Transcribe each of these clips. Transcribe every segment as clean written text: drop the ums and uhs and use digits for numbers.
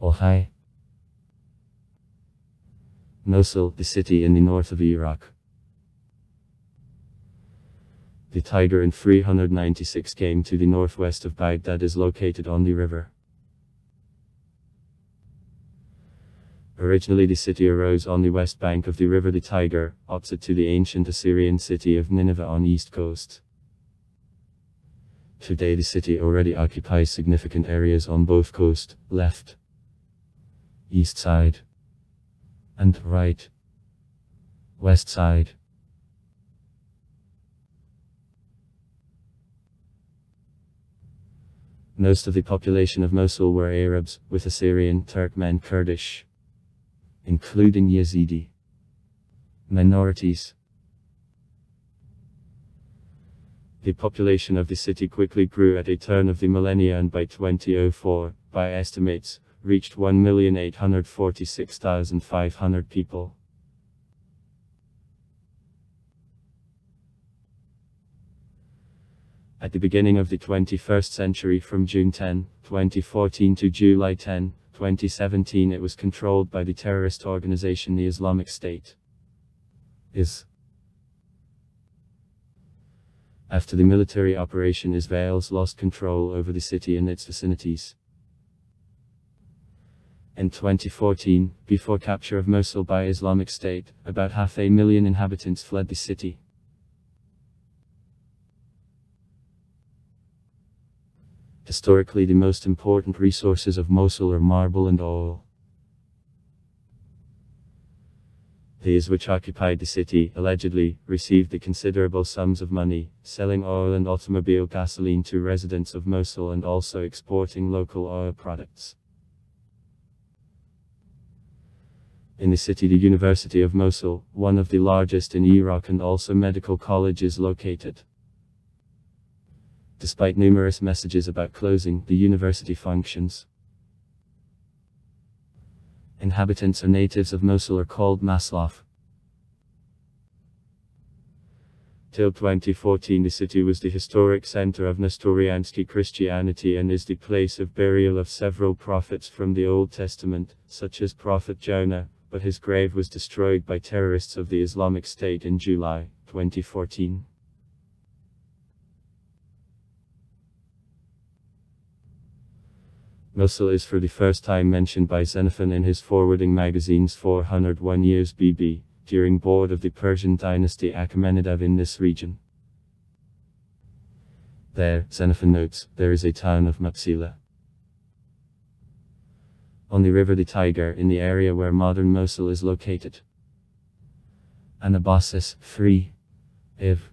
Ohai. Mosul, the city in the north of Iraq. The Tiger in 396 came to the northwest of Baghdad, is located on the river. Originally the city arose on the west bank of the river the Tiger, opposite to the ancient Assyrian city of Nineveh on east coast. Today the city already occupies significant areas on both coast, left, east side, and right, west side. Most of the population of Mosul were Arabs, with Assyrian, Turkmen, Kurdish, including Yazidi, minorities. The population of the city quickly grew at a turn of the millennia and by 2004, by estimates, reached 1,846,500 people. At the beginning of the 21st century, from June 10, 2014 to July 10, 2017, it was controlled by the terrorist organization the Islamic State. After the military operation, Israel's lost control over the city and its vicinities. In 2014, before capture of Mosul by Islamic State, about 500,000 inhabitants fled the city. Historically, the most important resources of Mosul are marble and oil. These, which occupied the city, allegedly, received the considerable sums of money, selling oil and automobile gasoline to residents of Mosul and also exporting local oil products. In the city, the University of Mosul, one of the largest in Iraq and also medical college, is located. Despite numerous messages about closing, the university functions. Inhabitants or natives of Mosul are called Maslaf. Till 2014, the city was the historic center of Nestoriansky Christianity and is the place of burial of several prophets from the Old Testament, such as Prophet Jonah, but his grave was destroyed by terrorists of the Islamic State in July 2014. Mosul is for the first time mentioned by Xenophon in his forwarding magazines 401 years BB, during board of the Persian dynasty Achaemenid in this region. There, Xenophon notes, there is a town of Mapsila on the river the Tiger, in the area where modern Mosul is located. Anabasis 3. Iv.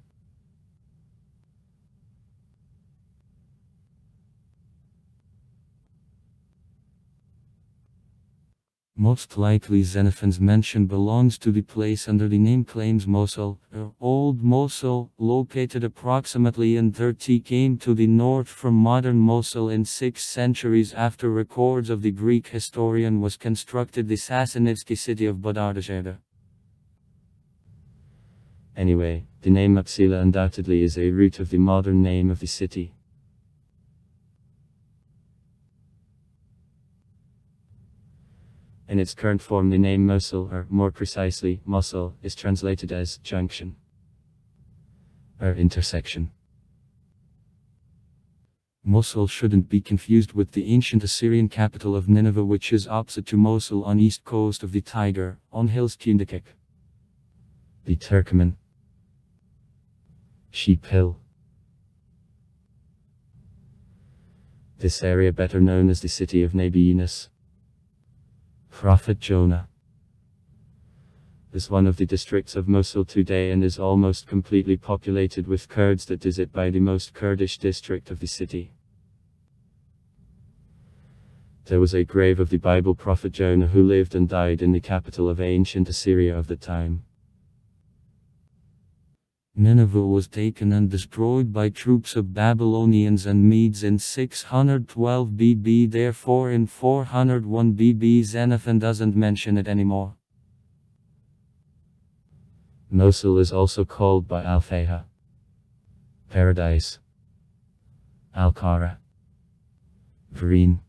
Most likely Xenophon's mention belongs to the place under the name claims Mosul, Old Mosul, located approximately in 30 km to the north from modern Mosul in 6 centuries after records of the Greek historian was constructed the Sassanidski city of Badardashehda. Anyway, the name Mapsila undoubtedly is a root of the modern name of the city. In its current form, the name Mosul, or more precisely, Mosul, is translated as junction or intersection. Mosul shouldn't be confused with the ancient Assyrian capital of Nineveh, which is opposite to Mosul on east coast of the Tiger, on hills Kundakik. The Turkmen. Sheep Hill. This area, better known as the city of Nabi Yunus, Prophet Jonah, is one of the districts of Mosul today and is almost completely populated with Kurds, that is it by the most Kurdish district of the city. There was a grave of the Bible prophet Jonah, who lived and died in the capital of ancient Assyria of the time. Nineveh was taken and destroyed by troops of Babylonians and Medes in 612 BB, therefore in 401 BB Xenophon doesn't mention it anymore. Mosul is also called by Al-Fayha, Paradise, Al-Qara, Green,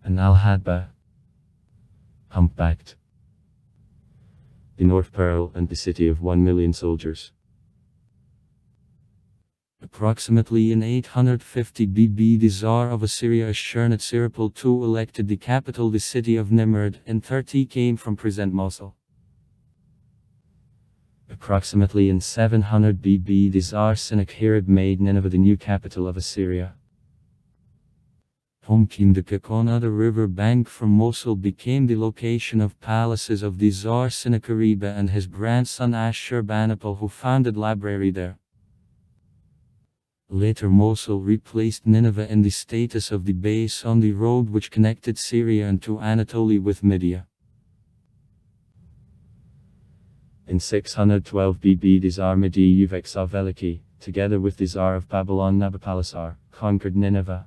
and Al-Hadba, humpbacked, the North Pearl, and the city of 1 million soldiers. Approximately in 850 BB, the Tsar of Assyria Ashurnasirpal II elected the capital, the city of Nimrud. In 30 came from present Mosul. Approximately in 700 BB, the Tsar Sennacherib made Nineveh the new capital of Assyria. Homkindakak on the river bank from Mosul became the location of palaces of the Tsar Sennacherib and his grandson Ashurbanipal, who founded library there. Later Mosul replaced Nineveh in the status of the base on the road which connected Syria and to Anatolia with Media. In 612 BB, the Tsar Medivh Veliki, together with the Tsar of Babylon Nabopolassar, conquered Nineveh.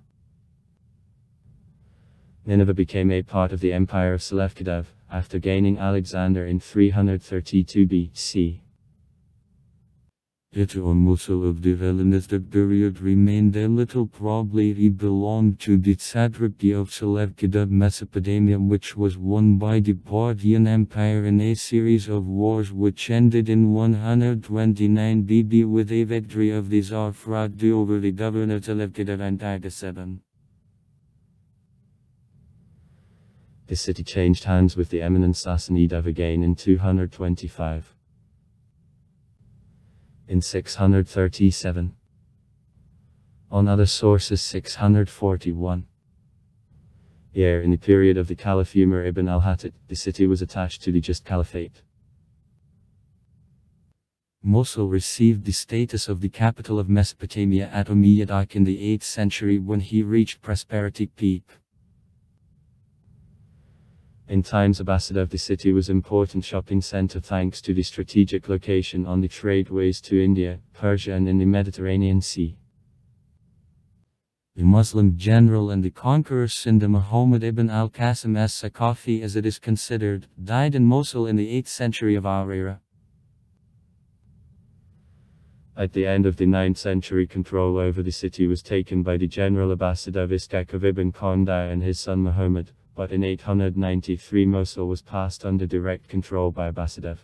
Nineveh became a part of the empire of Selevkidев, after gaining Alexander in 332 BC. It on Mosul of the Hellenistic period remained a little, probably belonged to the satrapy of Selevkidев Mesopotamia, which was won by the Parthian Empire in a series of wars which ended in 129 BB with a victory of the Tsar Fragdi over the governor of Selevkidев Antipater. The city changed hands with the eminent Sassanidev again in 225. In 637. On other sources 641. Here, in the period of the Caliph Umar ibn al-Hattab, the city was attached to the Just Caliphate. Mosul received the status of the capital of Mesopotamia at Umayyad in the 8th century when he reached prosperity peak. In times Abbasid, the city was an important shopping center thanks to the strategic location on the tradeways to India, Persia and in the Mediterranean Sea. The Muslim general and the conqueror Sindh Muhammad ibn al-Qasim as-Saqafi, as it is considered, died in Mosul in the 8th century of our era. At the end of the 9th century, control over the city was taken by the general Abbasid Ishaq of Ibn Khandaq and his son Muhammad. But in 893 Mosul was passed under direct control by Abbasid.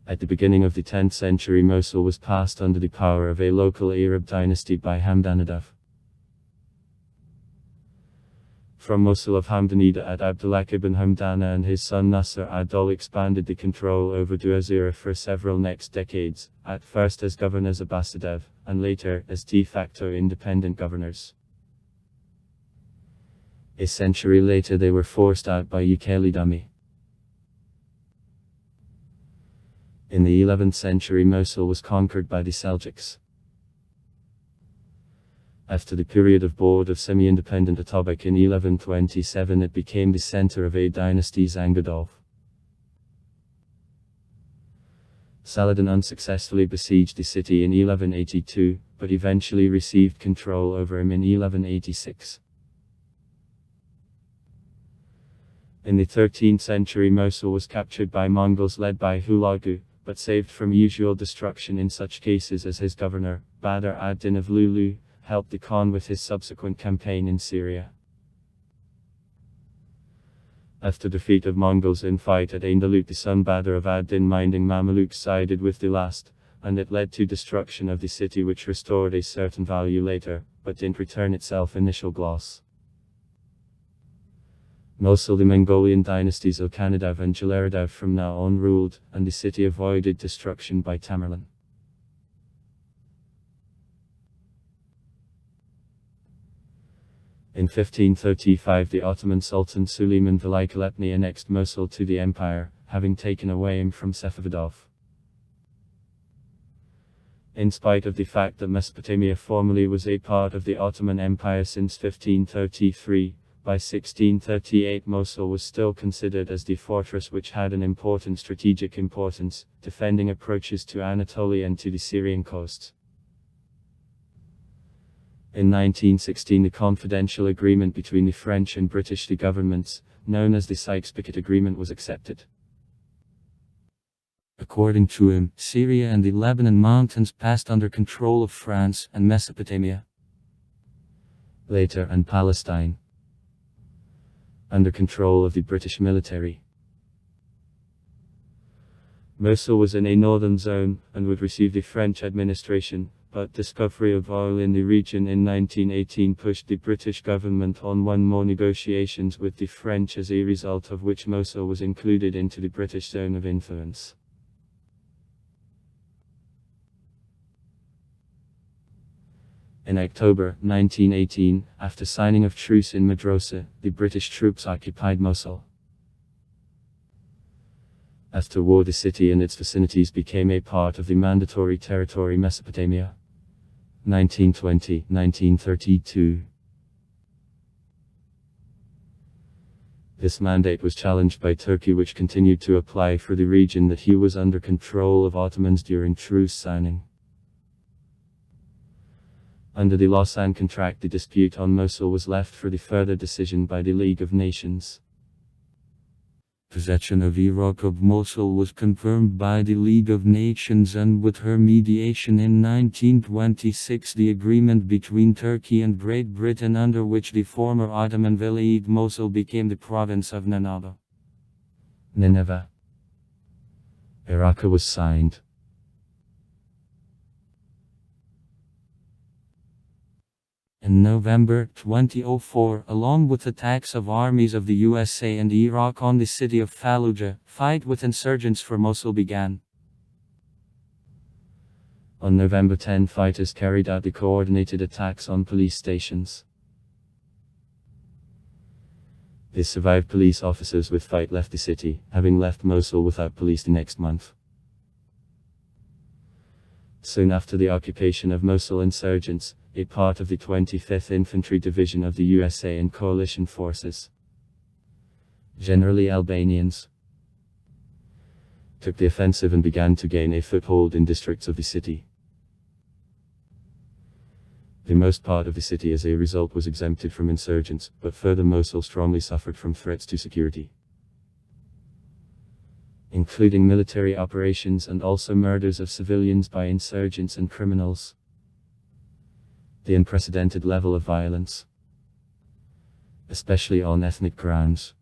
At the beginning of the 10th century Mosul was passed under the power of a local Arab dynasty by Hamdanidov. From Mosul of Hamdanida, Abdullah ibn Hamdana and his son Nasr ad-Dawla expanded the control over Duazira for several next decades, at first as governors Abbasid, and later as de facto independent governors. A century later they were forced out by Uqaylidami. In the 11th century Mosul was conquered by the Seljuks. After the period of board of semi-independent Atabek in 1127 it became the center of a dynasty Zangadolf. Saladin unsuccessfully besieged the city in 1182, but eventually received control over him in 1186. In the 13th century Mosul was captured by Mongols led by Hulagu, but saved from usual destruction in such cases as his governor, Badr ad-Din of Lulu, helped the Khan with his subsequent campaign in Syria. After defeat of Mongols in fight at Aindalut, the son Badr of ad-Din minding Mamelukes sided with the last, and it led to destruction of the city which restored a certain value later, but didn't return itself initial gloss. Mosul, the Mongolian dynasties Ilkhanidov and Jalaridov from now on ruled, and the city avoided destruction by Tamerlan. In 1535 the Ottoman Sultan Suleiman Velikolepny annexed Mosul to the empire, having taken away from Safavidov. In spite of the fact that Mesopotamia formerly was a part of the Ottoman Empire since 1533, by 1638 Mosul was still considered as the fortress which had an important strategic importance, defending approaches to Anatolia and to the Syrian coast. In 1916 the confidential agreement between the French and British governments, known as the Sykes-Picot Agreement, was accepted. According to him, Syria and the Lebanon mountains passed under control of France and Mesopotamia. later and Palestine, under control of the British military. Mosul was in a northern zone, and would receive the French administration, but discovery of oil in the region in 1918 pushed the British government on one more negotiations with the French, as a result of which Mosul was included into the British zone of influence. In October 1918, after signing of truce in Madrosa, the British troops occupied Mosul. After war, the city and its vicinities became a part of the Mandatory Territory Mesopotamia. 1920-1932. This mandate was challenged by Turkey, which continued to apply for the region that he was under control of Ottomans during truce signing. Under the Lausanne Contract, the dispute on Mosul was left for the further decision by the League of Nations. Possession of Iraq of Mosul was confirmed by the League of Nations, and with her mediation in 1926 the agreement between Turkey and Great Britain, under which the former Ottoman Vilayet Mosul became the province of Nineveh, Iraq, was signed. In November 2004, along with attacks of armies of the USA and Iraq on the city of Fallujah, fight with insurgents for Mosul began. On November 10, fighters carried out the coordinated attacks on police stations. The survived police officers with fight left the city, having left Mosul without police the next month. Soon after the occupation of Mosul, insurgents, a part of the 25th Infantry Division of the USA and coalition forces, generally Albanians, took the offensive and began to gain a foothold in districts of the city. The most part of the city as a result was exempted from insurgents, but further Mosul strongly suffered from threats to security, including military operations and also murders of civilians by insurgents and criminals. The unprecedented level of violence, especially on ethnic grounds,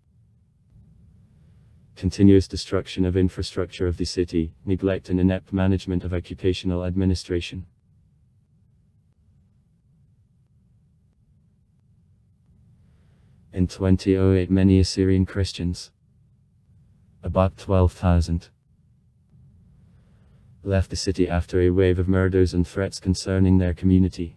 continuous destruction of infrastructure of the city, neglect and inept management of occupational administration. In 2008, many Assyrian Christians, about 12,000, left the city after a wave of murders and threats concerning their community.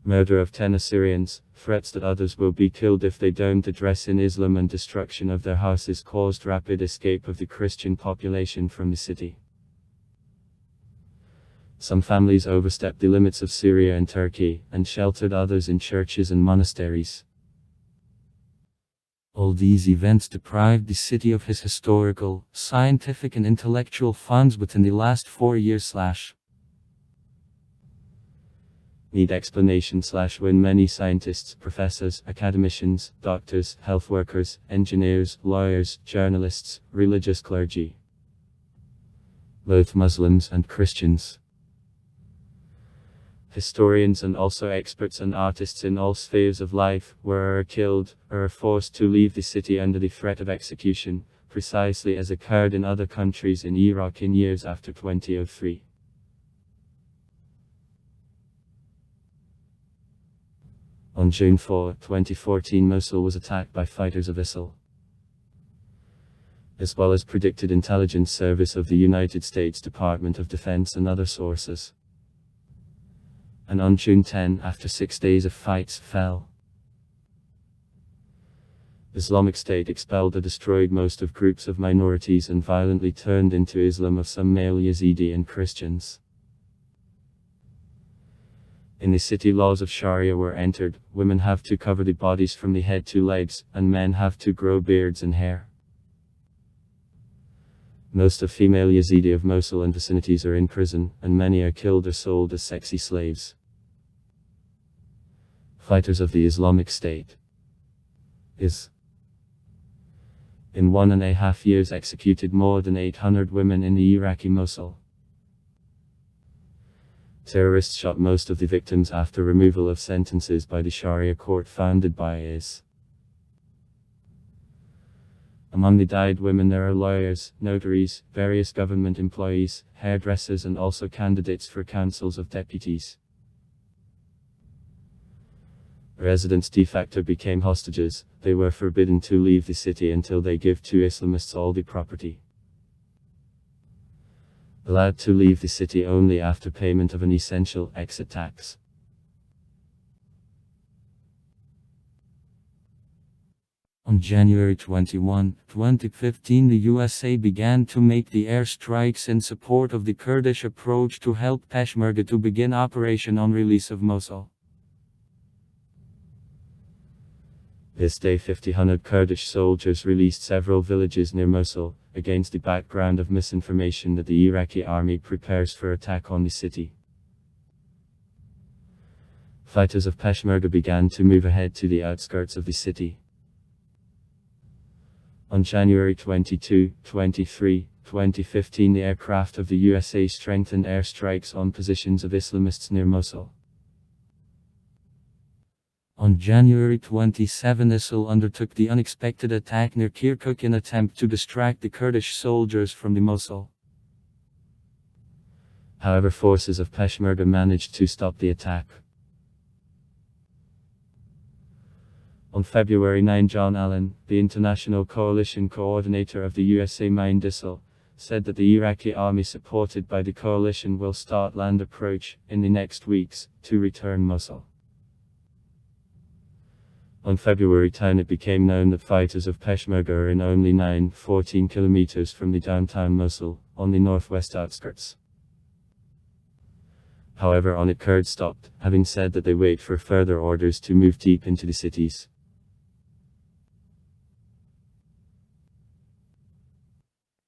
Murder of 10 Assyrians, threats that others will be killed if they don't address in Islam, and destruction of their houses caused rapid escape of the Christian population from the city. Some families overstepped the limits of Syria and Turkey, and sheltered others in churches and monasteries. All these events deprived the city of his historical, scientific and intellectual funds within the last 4 years. Need explanation when many scientists, professors, academicians, doctors, health workers, engineers, lawyers, journalists, religious clergy, both Muslims and Christians, historians and also experts and artists in all spheres of life, were killed, or forced to leave the city under the threat of execution, precisely as occurred in other countries in Iraq in years after 2003. On June 4, 2014, Mosul was attacked by fighters of ISIL, as well as predicted intelligence service of the United States Department of Defense and other sources. And on June 10, after 6 days of fights, fell. Islamic State expelled or destroyed most of groups of minorities and violently turned into Islam of some male Yazidi and Christians. In the city, laws of Sharia were entered. Women have to cover the bodies from the head to legs, and men have to grow beards and hair. Most of female Yazidi of Mosul and vicinities are in prison, and many are killed or sold as sexy slaves. Fighters of the Islamic State is, in 1.5 years, executed more than 800 women in the Iraqi Mosul. Terrorists shot most of the victims after removal of sentences by the Sharia court founded by IS. Among the died women there are lawyers, notaries, various government employees, hairdressers and also candidates for councils of deputies. Residents de facto became hostages. They were forbidden to leave the city until they give to Islamists all the property. Allowed to leave the city only after payment of an essential exit tax. On January 21, 2015, the USA began to make the airstrikes in support of the Kurdish approach to help Peshmerga to begin operation on release of Mosul. This day 1,500 Kurdish soldiers released several villages near Mosul, against the background of misinformation that the Iraqi army prepares for attack on the city. Fighters of Peshmerga began to move ahead to the outskirts of the city. On January 22, 23, 2015, the aircraft of the USA strengthened airstrikes on positions of Islamists near Mosul. On January 27, ISIL undertook the unexpected attack near Kirkuk in attempt to distract the Kurdish soldiers from the Mosul. However, forces of Peshmerga managed to stop the attack. On February 9, John Allen, the international coalition coordinator of the USA mined ISIL, said that the Iraqi army supported by the coalition will start land approach, in the next weeks, to return Mosul. On February 10 it became known that fighters of Peshmerga are in only 14 kilometers from the downtown Mosul, on the northwest outskirts. However, on it Kurds stopped, having said that they wait for further orders to move deep into the cities.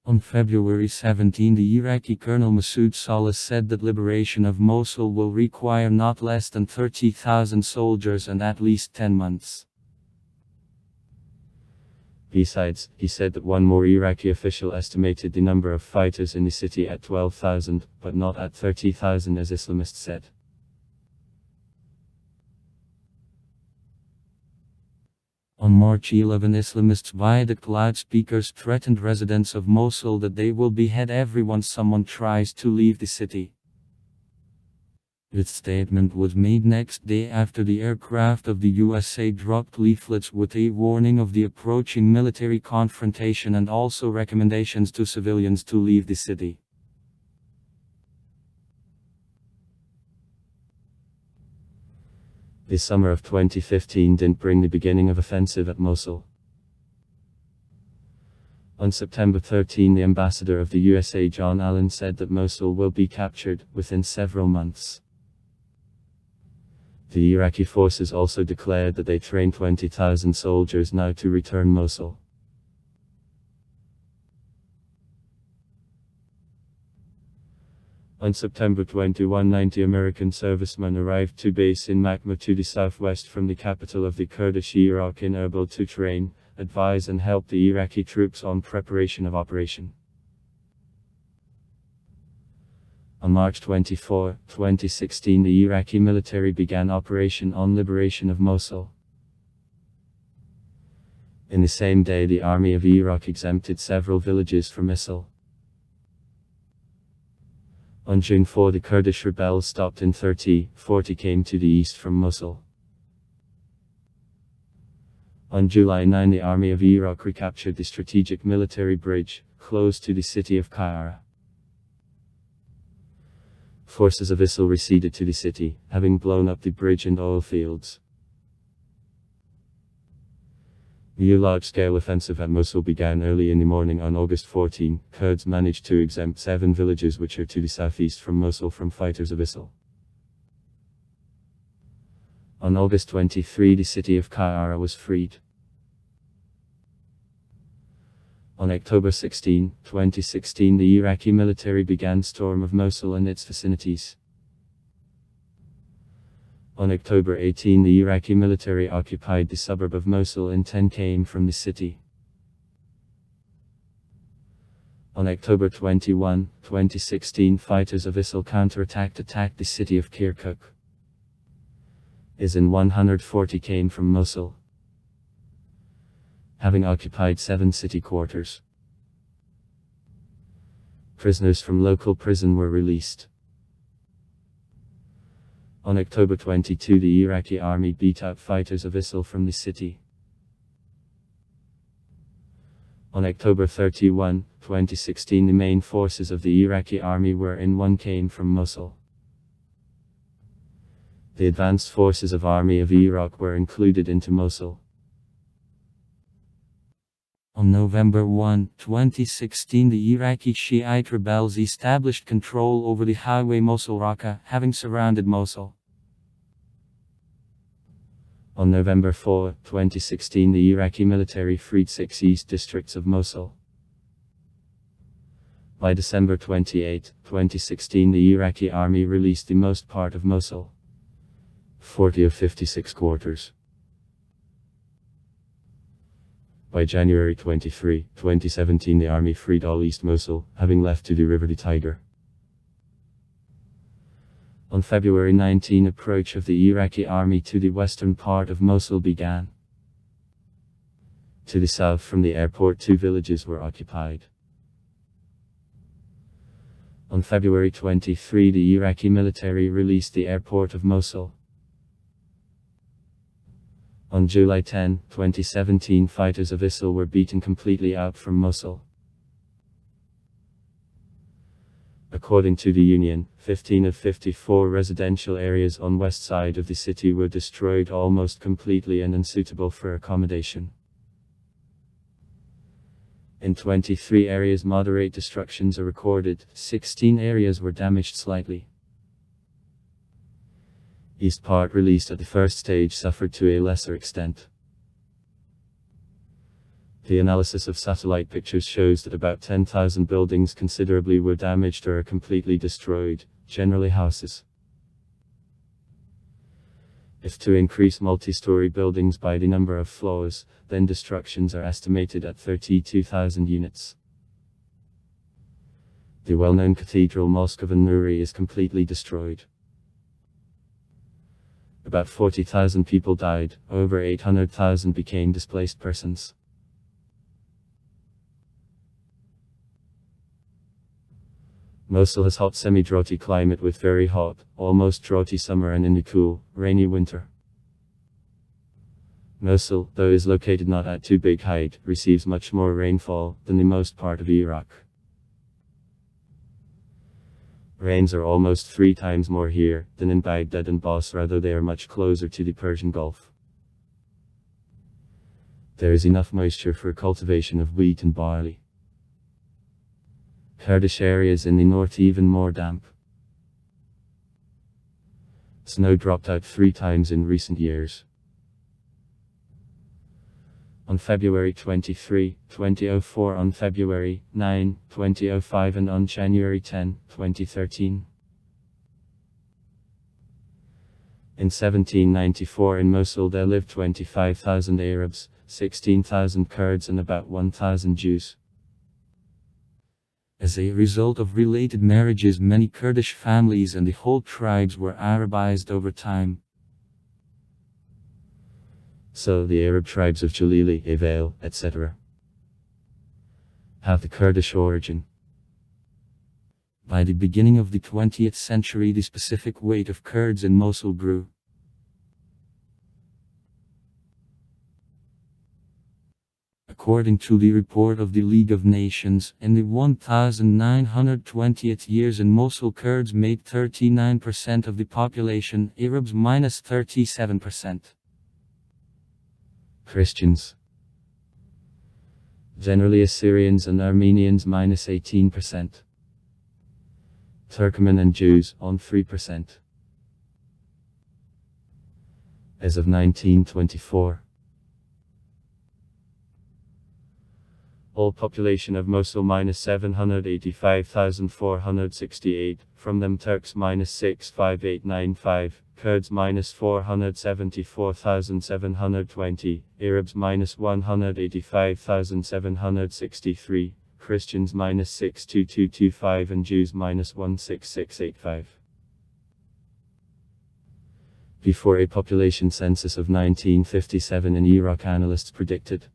On February 17, the Iraqi Colonel Masoud Salah said that liberation of Mosul will require not less than 30,000 soldiers and at least 10 months. Besides, he said that one more Iraqi official estimated the number of fighters in the city at 12,000, but not at 30,000 as Islamists said. On March 11, Islamists via the loudspeakers threatened residents of Mosul that they will behead everyone someone tries to leave the city. Its statement was made next day after the aircraft of the USA dropped leaflets with a warning of the approaching military confrontation and also recommendations to civilians to leave the city. The summer of 2015 didn't bring the beginning of offensive at Mosul. On September 13, the ambassador of the USA John Allen said that Mosul will be captured within several months. The Iraqi forces also declared that they train 20,000 soldiers now to return Mosul. On September 21, 90 American servicemen arrived to base in Makmah to the southwest from the capital of the Kurdish Iraq in Erbil to train, advise and help the Iraqi troops on preparation of operation. On March 24, 2016, the Iraqi military began operation on liberation of Mosul. In the same day, the army of Iraq exempted several villages from ISIL. On June 4, the Kurdish rebels stopped in 40 came to the east from Mosul. On July 9, the army of Iraq recaptured the strategic military bridge, close to the city of Qayyara. Forces of ISIL receded to the city, having blown up the bridge and oil fields. The large-scale offensive at Mosul began early in the morning on August 14. Kurds managed to exempt 7 villages which are to the southeast from Mosul from fighters of ISIL. On August 23, the city of Qayyara was freed. On October 16, 2016, the Iraqi military began storm of Mosul and its vicinities. On October 18, the Iraqi military occupied the suburb of Mosul in 10 km from the city. On October 21, 2016, fighters of ISIL attacked the city of Kirkuk. ISIL 140 came from Mosul, having occupied 7 city quarters. Prisoners from local prison were released. On October 22, the Iraqi army beat out fighters of ISIL from the city. On October 31, 2016, the main forces of the Iraqi army came from Mosul. The advanced forces of Army of Iraq were included into Mosul. On November 1, 2016, the Iraqi Shiite rebels established control over the highway Mosul-Raqqa, having surrounded Mosul. On November 4, 2016, the Iraqi military freed 6 east districts of Mosul. By December 28, 2016, the Iraqi army released the most part of Mosul, 40 of 56 quarters. By January 23, 2017, the army freed all East Mosul, having left to the river the Tiger. On February 19, approach of the Iraqi army to the western part of Mosul began. To the south from the airport, 2 villages were occupied. On February 23, the Iraqi military released the airport of Mosul. On July 10, 2017, fighters of ISIL were beaten completely out from Mosul. According to the Union, 15 of 54 residential areas on west side of the city were destroyed almost completely and unsuitable for accommodation. In 23 areas moderate destructions are recorded, 16 areas were damaged slightly. East part released at the first stage suffered to a lesser extent. The analysis of satellite pictures shows that about 10,000 buildings considerably were damaged or are completely destroyed, generally houses. If to increase multi-story buildings by the number of floors, then destructions are estimated at 32,000 units. The well-known Cathedral Mosque of An-Nuri is completely destroyed. About 40,000 people died, over 800,000 became displaced persons. Mosul has hot semi-droughty climate with very hot, almost droughty summer and in the cool, rainy winter. Mosul, though is located not at too big height, receives much more rainfall than the most part of Iraq. Rains are almost 3 times more here than in Baghdad and Basra, though they are much closer to the Persian Gulf. There is enough moisture for cultivation of wheat and barley. Kurdish areas in the north even more damp. Snow dropped out 3 times in recent years. On February 23, 2004, on February 9, 2005 and on January 10, 2013. In 1794 in Mosul there lived 25,000 Arabs, 16,000 Kurds and about 1,000 Jews. As a result of related marriages, many Kurdish families and the whole tribes were Arabized over time. So the Arab tribes of Jalili, Avail, etc. have the Kurdish origin. By the beginning of the 20th century, the specific weight of Kurds in Mosul grew. According to the report of the League of Nations, in the 1920th years in Mosul, Kurds made 39% of the population, Arabs -37%. Christians, generally Assyrians and Armenians -18%. Turkmen and Jews on 3%. As of 1924. All population of Mosul -785,468, from them Turks -65895, Kurds -474,720, Arabs -185,763, Christians -62225 and Jews -16685. Before a population census of 1957 in Iraq, analysts predicted,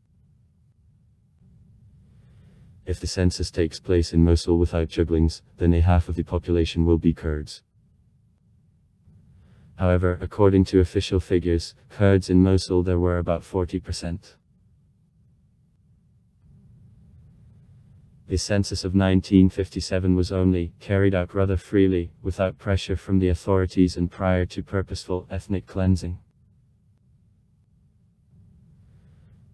if the census takes place in Mosul without jugglings, then a half of the population will be Kurds. However, according to official figures, Kurds in Mosul there were about 40%. The census of 1957 was only carried out rather freely, without pressure from the authorities and prior to purposeful ethnic cleansing.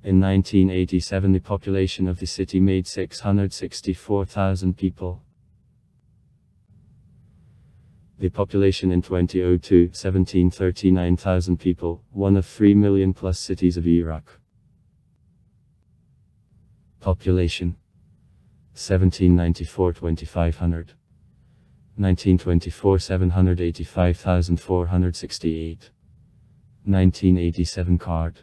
In 1987 the population of the city made 664,000 people. The population in 2002, 1739,000 people, one of 3 million plus cities of Iraq. Population 1794 2500, 1924 785,468, 1987 card,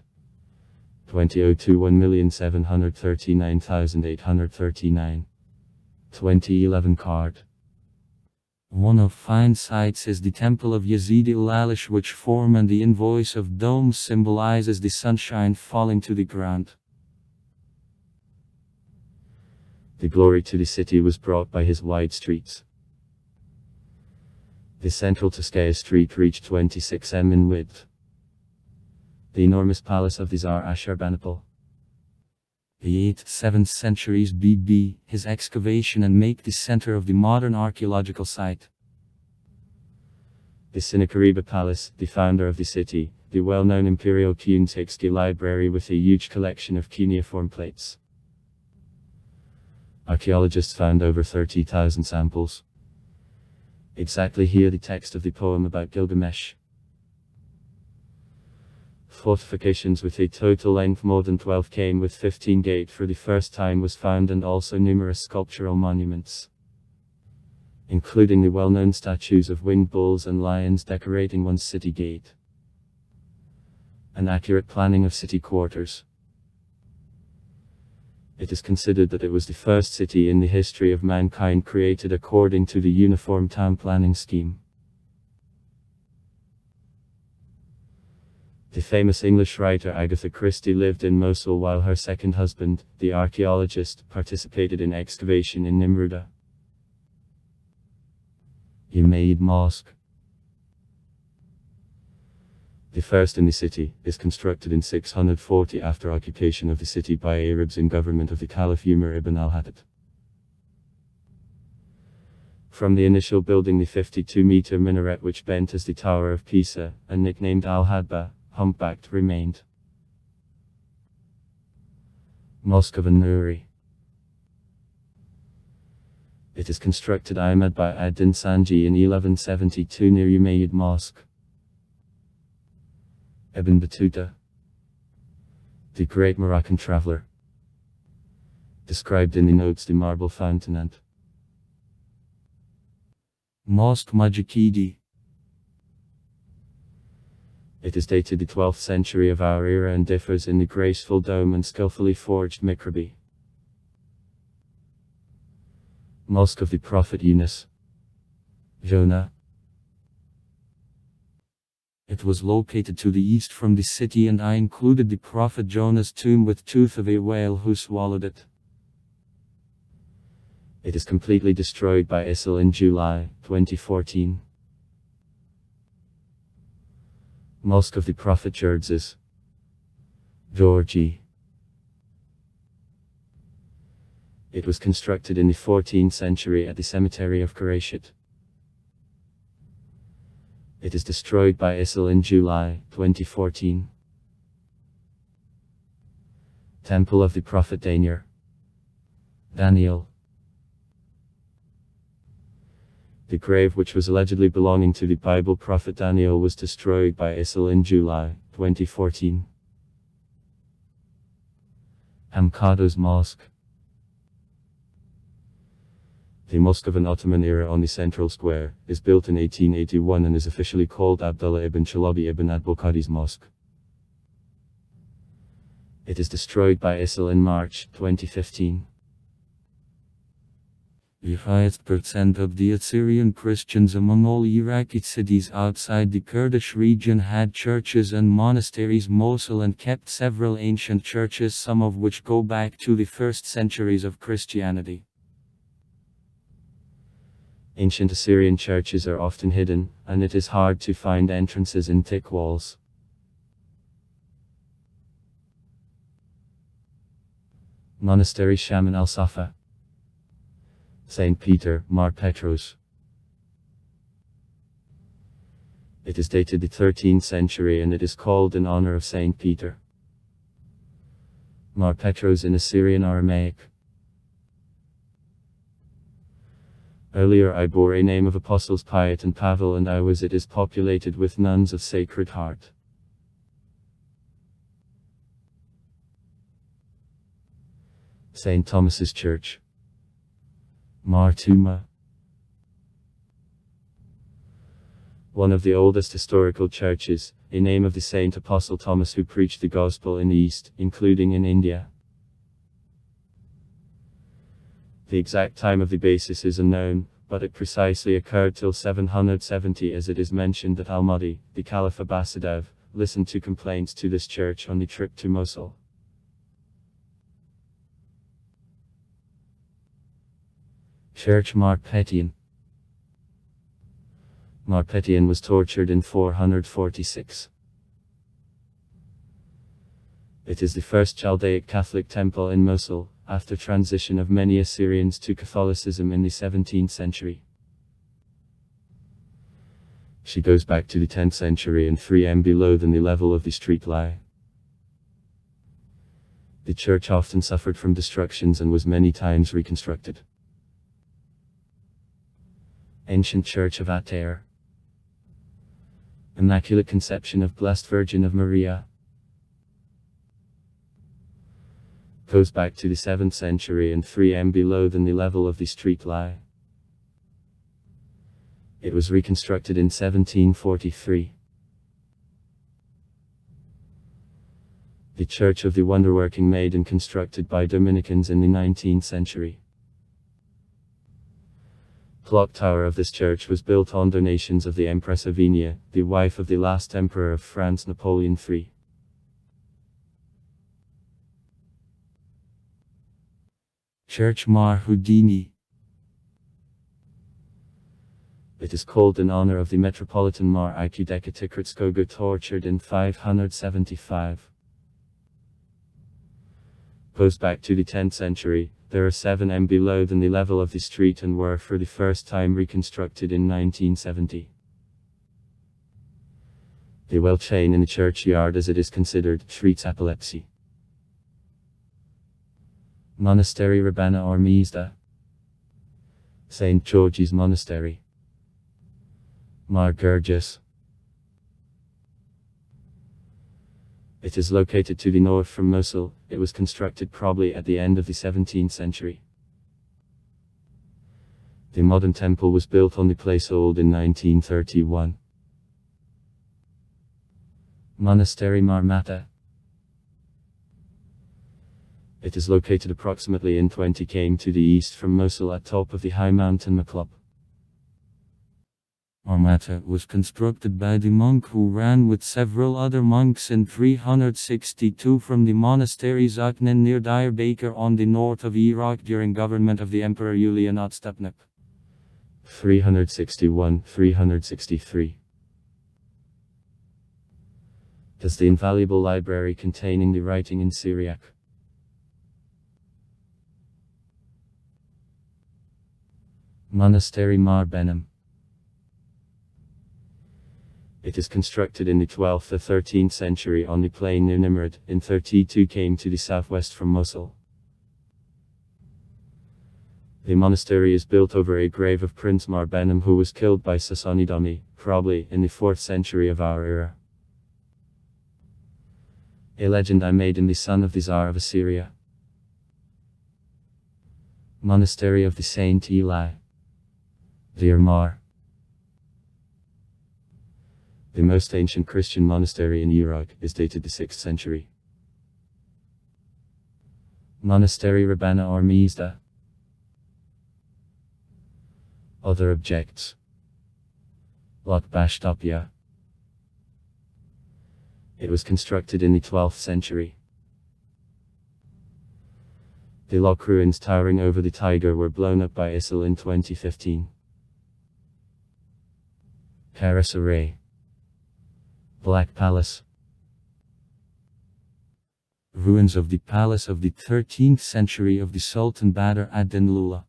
2002 1,739,839, 2011 card. One of fine sights is the temple of Yazid al-Alish, which form and the invoice of domes symbolizes the sunshine falling to the ground. The glory to the city was brought by his wide streets. The central Tuskaya street reached 26 m in width. The enormous palace of the Tsar Ashurbanipal. The 8th-7th centuries BB, his excavation and make the center of the modern archaeological site. The Sinakariba Palace, the founder of the city, the well-known imperial Kuntiksky library with a huge collection of cuneiform plates. Archaeologists found over 30,000 samples. Exactly here the text of the poem about Gilgamesh. Fortifications with a total length more than 12 km with 15 gate for the first time was found, and also numerous sculptural monuments, including the well-known statues of winged bulls and lions decorating one city gate. An accurate planning of city quarters. It is considered that it was the first city in the history of mankind created according to the Uniform Town Planning Scheme. The famous English writer Agatha Christie lived in Mosul while her second husband, the archaeologist, participated in excavation in Nimruda. Umayyad Mosque, the first in the city, is constructed in 640 after occupation of the city by Arabs in government of the Caliph Umar ibn al-Haddad. From the initial building, the 52-meter minaret which bent as the Tower of Pisa, and nicknamed al-Hadba, humpbacked, remained. Mosque of An-Nuri. It is constructed Ahmad by ad-Din Sanji in 1172 near Umayyad Mosque. Ibn Battuta, the great Moroccan traveler, described in the notes the marble fountain. Mosque Majikidi. It is dated the 12th century of our era and differs in the graceful dome and skillfully forged mihrab. Mosque of the Prophet Yunus, Jonah. It was located to the east from the city, and I included the Prophet Jonah's tomb with tooth of a whale who swallowed it. It is completely destroyed by ISIL in July 2014. Mosque of the Prophet Georges, Georgie. It was constructed in the 14th century at the cemetery of Qurayshit. It is destroyed by ISIL in July 2014. Temple of the Prophet Daniel. The grave, which was allegedly belonging to the Bible prophet Daniel, was destroyed by ISIL in July 2014. Amkados Mosque. The mosque of an Ottoman era on the central square, is built in 1881 and is officially called Abdullah ibn Chalabi ibn Adbokadi's Mosque. It is destroyed by ISIL in March 2015. The highest percent of the Assyrian Christians among all Iraqi cities outside the Kurdish region had churches and monasteries. Mosul and kept several ancient churches, some of which go back to the first centuries of Christianity. Ancient Assyrian churches are often hidden, and it is hard to find entrances in thick walls. Monastery Shaman al-Safa. Saint Peter, Mar Petros. It is dated the 13th century and it is called in honor of Saint Peter. Mar Petros in Assyrian Aramaic. Earlier I bore a name of Apostles Piet and Pavel, and it is populated with nuns of Sacred Heart. St. Thomas's Church. Mar Thoma. One of the oldest historical churches, a name of the Saint Apostle Thomas who preached the Gospel in the East, including in India. The exact time of the basis is unknown, but it precisely occurred till 770, as it is mentioned that Al-Mahdi, the Caliph Abbasidev, listened to complaints to this church on the trip to Mosul. Church Marpetian. Marpetian was tortured in 446. It is the first Chaldaic Catholic temple in Mosul, after transition of many Assyrians to Catholicism in the 17th century. She goes back to the 10th century and 3 below than the level of the street lie. The church often suffered from destructions and was many times reconstructed. Ancient Church of Atair. Immaculate Conception of Blessed Virgin of Maria. Goes back to the 7th century and 3 below than the level of the street lie. It was reconstructed in 1743. The Church of the Wonderworking Maiden, constructed by Dominicans in the 19th century. Clock tower of this church was built on donations of the Empress Avinia, the wife of the last Emperor of France, Napoleon III. Church Mar Houdini. It is called in honor of the Metropolitan Mar Ikudeka Tikritskoga, tortured in 575. Goes back to the 10th century. There are 7 below than the level of the street and were for the first time reconstructed in 1970. The well chain in the churchyard, as it is considered, treats epilepsy. Monastery Rabbana or Mizda. St. George's Monastery. Mar Gerges. It is located to the north from Mosul. It was constructed probably at the end of the 17th century. The modern temple was built on the place old in 1931. Monastery Marmata. It is located approximately in 20 km to the east from Mosul at top of the high mountain Maklub. Marmata was constructed by the monk who ran with several other monks in 362 from the monastery Zaknen near Diyarbakir on the north of Iraq during government of the Emperor Julian Otstepnik. 361-363. Does the invaluable library containing the writing in Syriac. Monastery Mar Benem. It is constructed in the 12th or 13th century on the plain near Nimrud, in 32 km to the southwest from Mosul. The monastery is built over a grave of Prince Mar Benem, who was killed by Sassanidani, probably in the 4th century of our era. A legend I made in the son of the Tsar of Assyria. Monastery of the Saint Eli. Deir Mar. The most ancient Christian monastery in Iraq is dated the 6th century. Monastery Rabbana or Mizda. Other objects. Lokbashtopia. It was constructed in the 12th century. The Lok ruins towering over the Tiger were blown up by ISIL in 2015. Karasaray. Black Palace. Ruins of the palace of the 13th century of the Sultan Badr ad-Din Lula.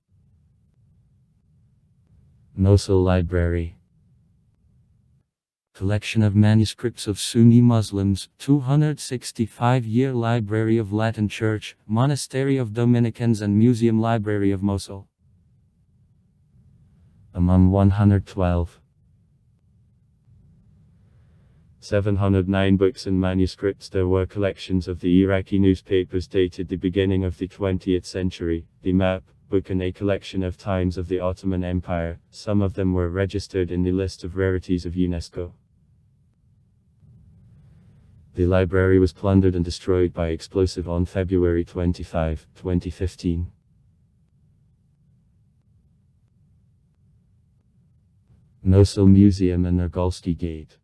Mosul Library. Collection of manuscripts of Sunni Muslims, 265-year Library of Latin Church, Monastery of Dominicans and Museum Library of Mosul. Among 112. 709 books and manuscripts. There were collections of the Iraqi newspapers dated the beginning of the 20th century, the map book and a collection of times of the Ottoman Empire. Some of them were registered in the list of rarities of UNESCO. The library was plundered and destroyed by explosive on February 25, 2015. Mosul Museum and Nurgolsky Gate.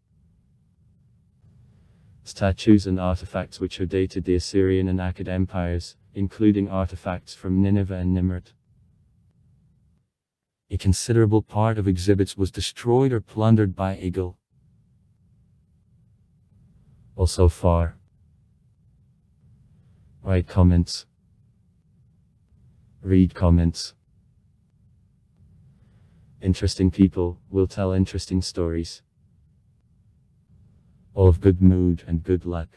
Statues and artifacts which are dated the Assyrian and Akkad empires, including artifacts from Nineveh and Nimrud. A considerable part of exhibits was destroyed or plundered by ISIL. Also far. Write comments. Read comments. Interesting people will tell interesting stories. All of good mood and good luck.